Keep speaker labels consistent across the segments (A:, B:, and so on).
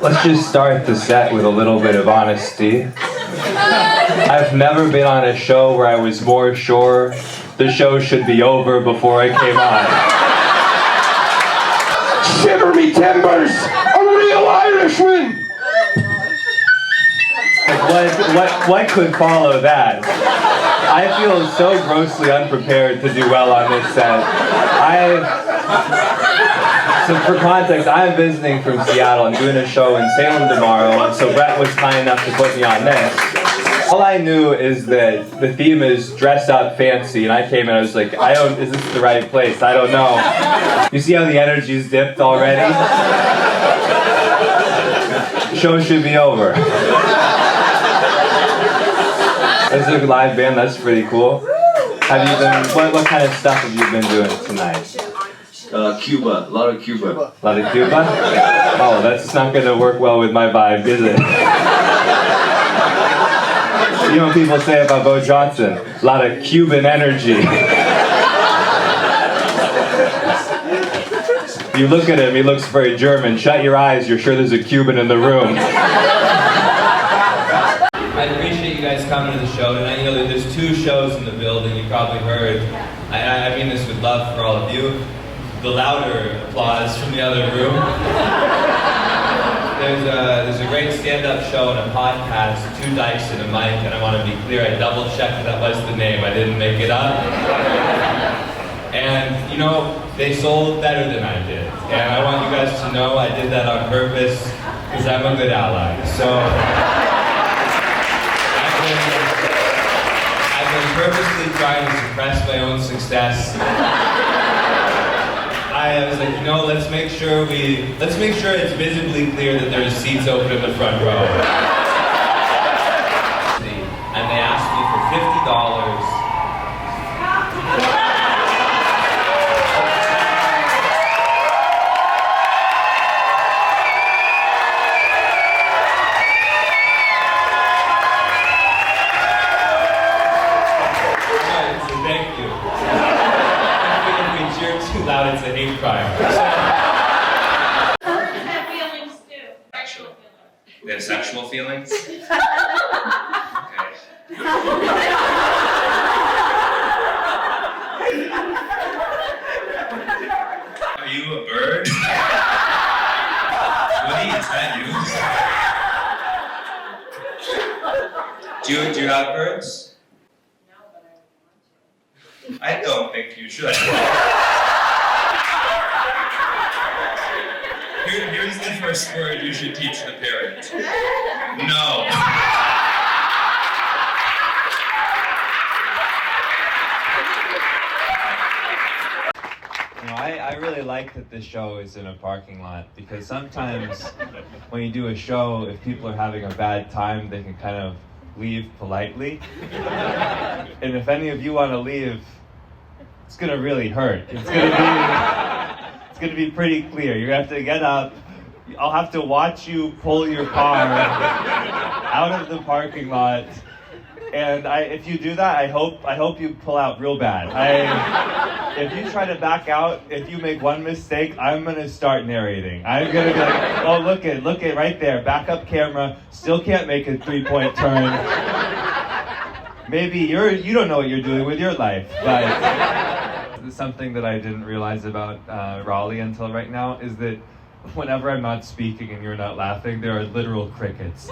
A: Let's just start the set with a little bit of honesty. I've never been on a show where I was more sure the show should be over before I came on.
B: Shiver me timbers! A real Irishman!
A: What could follow that? I feel so grossly unprepared to do well on this set. So for context, I'm visiting from Seattle. I'm doing a show in Salem tomorrow, and so Brett was kind enough to put me on this. All I knew is that the theme is dress up fancy, and I came in, I was like, is this the right place? I don't know. You see how the energy's dipped already? Show should be over. This is a live band, that's pretty cool. Have you been, what kind of stuff have you been doing tonight?
C: Cuba, a lot of Cuba.
A: A lot of Cuba? Oh, that's not going to work well with my vibe, is it? You know what people say about Bo Johnson? A lot of Cuban energy. You look at him, he looks very German. Shut your eyes, you're sure there's a Cuban in the room. I appreciate you guys coming to the show tonight. You know, there's 2 shows in the building, you probably heard. I mean this with love for all of you. The louder applause from the other room. There's a great stand-up show and a podcast, 2 dice and a mic, and I want to be clear, I double-checked that was the name, I didn't make it up. And, you know, they sold better than I did. And I want you guys to know I did that on purpose, because I'm a good ally. So, I've been purposely trying to suppress my own success. I was like, you know, let's make sure it's visibly clear that there's seats open in the front row. And they asked me for $50. Thank you. If we cheer too loud, it's a hate crime.
D: Birds have feelings too. Sexual feelings.
A: They have sexual feelings? Okay. Are you a bird? Woody, is that you? Do you have birds? I don't think you should. Here's the first word you should teach the parent. No. You know, I really like that this show is in a parking lot, because sometimes when you do a show, if people are having a bad time, they can kind of leave politely. And if any of you want to leave, it's gonna really hurt. It's gonna be pretty clear. You're gonna have to get up. I'll have to watch you pull your car out of the parking lot. And if you do that, I hope you pull out real bad. If you try to back out, if you make one mistake, I'm gonna start narrating. I'm gonna be like, oh, look at right there, backup camera, still can't make a 3-point turn. Maybe you don't know what you're doing with your life, but something that I didn't realize about Raleigh until right now is that whenever I'm not speaking and you're not laughing, there are literal crickets.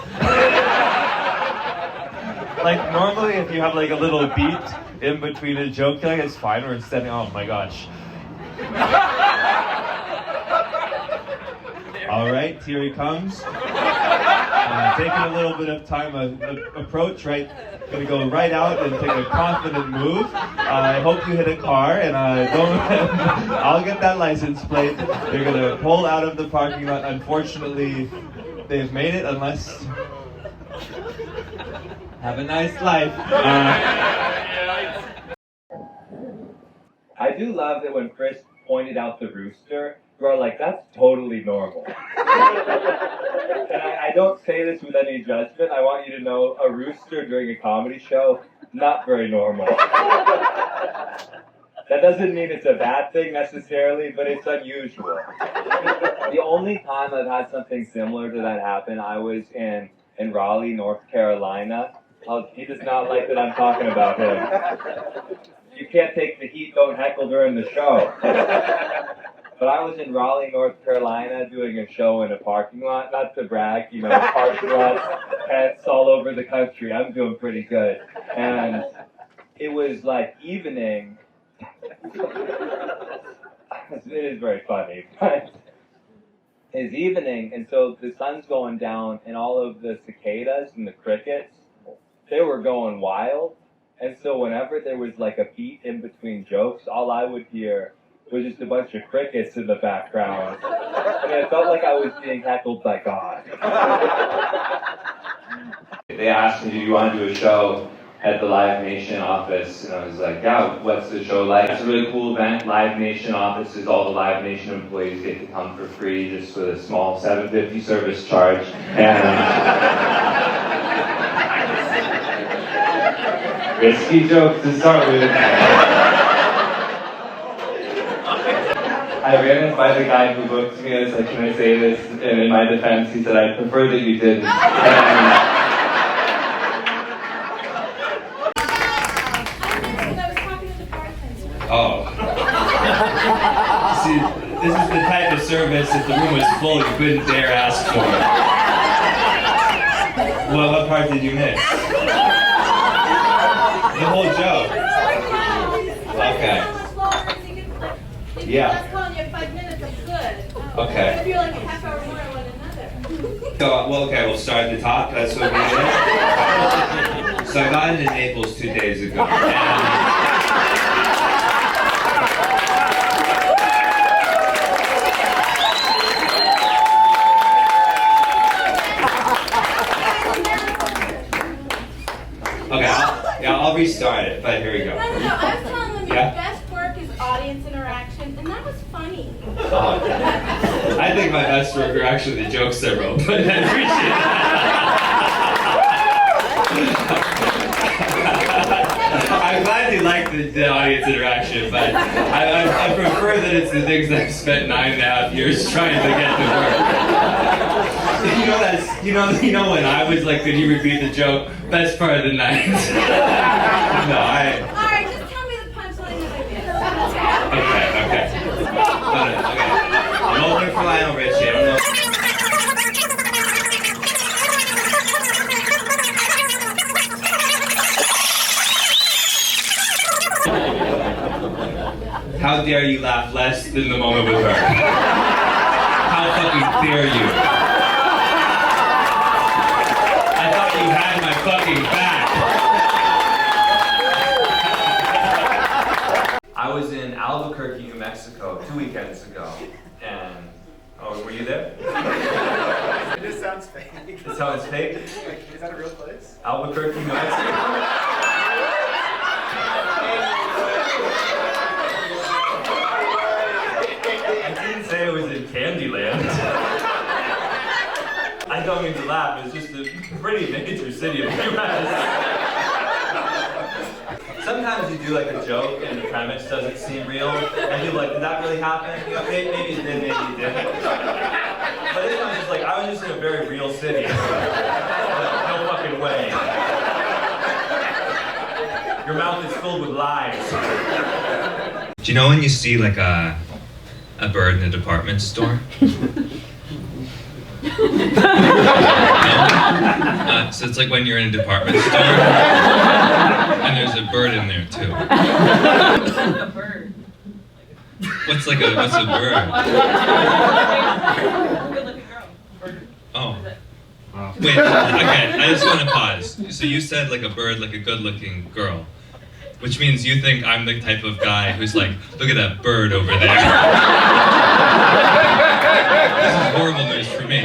A: Like normally if you have like a little beat in between a joke, like it's fine, or instead, oh my gosh. All right, here he comes. Taking a little bit of time, approach, right? Gonna go right out and take a confident move. I hope you hit a car, and I'll get that license plate. They're gonna pull out of the parking lot. Unfortunately, they've made it, unless... Have a nice life. I do love that when Chris pointed out the rooster, you are like, that's totally normal. And I don't say this with any judgment. I want you to know a rooster during a comedy show, not very normal.
E: That doesn't mean it's a bad thing necessarily, but it's unusual. The only time I've had something similar to that happen, I was in Raleigh, North Carolina. He does not like that I'm talking about him. You can't take the heat, don't heckle during the show. But I was in Raleigh, North Carolina, doing a show in a parking lot. Not to brag, you know, parking lots, pets all over the country. I'm doing pretty good. And it was like evening. It is very funny, but it's evening, and so the sun's going down, and all of the cicadas and the crickets, they were going wild. And so whenever there was like a beat in between jokes, all I would hear was just a bunch of crickets in the background. And it felt like I was being heckled by God.
A: They asked me, do you want to do a show at the Live Nation office? And I was like, yeah, what's the show like? It's a really cool event. Live Nation offices, all the Live Nation employees get to come for free just with a small $7.50 service charge. And risky joke to start with. I ran it by the guy who booked me. I was like, can I say this? And in my defense, he said, I'd prefer that you didn't. Oh. See, this is the type of service if the room was full, you couldn't dare ask for it. Well, what part did you miss? The whole joke. Okay. Yeah. Okay.
D: If you're like a half hour more, I want another.
A: So, well, okay, we'll start at the top. That's what we did. So I got into Naples 2 days ago. I'll restart it, but here we go.
D: No. I was telling them your best work is audience interaction, and that was funny.
A: Oh, I think my best work are actually the jokes I wrote, but I appreciate it. I'm glad you like the audience interaction, but I prefer that it's the things that I've spent 9.5 years trying to get to work. You know when I was like, could you repeat the joke? Best part of the night. No,
D: Alright, just tell me the punchline that I missed.
A: Okay. I'm opening for Lionel Richie. I don't know. How dare you laugh less than the moment with her? How fucking dare you? I thought you had my fucking back. I was in Albuquerque, New Mexico 2 weekends ago, and oh, were you there?
F: It just sounds fake.
A: It sounds fake?
F: Is that a real place?
A: Albuquerque, New Mexico? I didn't say it was in Candyland. I don't mean to laugh, it's just a pretty major city of the US. Sometimes you do like a joke and the premise doesn't seem real, and you're like, did that really happen? You know, maybe it did, maybe it didn't. But this one's just like, I was just in a very real city. No fucking way. Your mouth is filled with lies. Do you know when you see like a bird in a department store? So it's like when you're in a department store and there's a bird in there too.
G: A bird.
A: What's a bird?
G: Good looking girl.
A: Oh. Wait, okay, I just want to pause. So you said like a bird, like a good looking girl. Which means you think I'm the type of guy who's like, look at that bird over there. This is horrible news for me.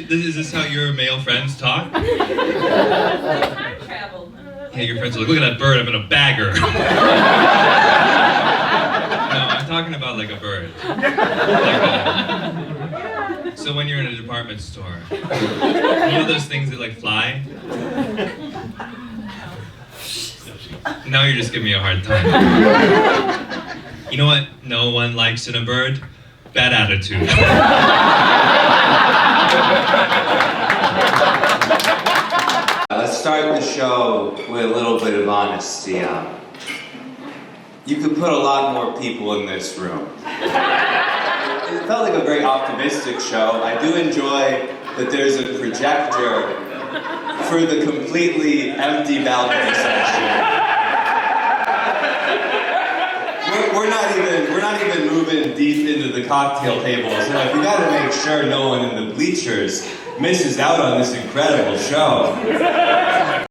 A: Is this how your male friends talk?
G: Time travel.
A: Yeah, your friends are like, look at that bird, I'm gonna bag her. No, I'm talking about like a bird. So when you're in a department store, you know those things that like fly? Now you're just giving me a hard time. You know what no one likes in a bird? Bad attitude.
H: Let's start the show with a little bit of honesty. You could put a lot more people in this room. It felt like a very optimistic show. I do enjoy that there's a projector for the completely empty balcony section. We're not even moving deep into the cocktail tables. You know, we got to make sure no one in the bleachers misses out on this incredible show.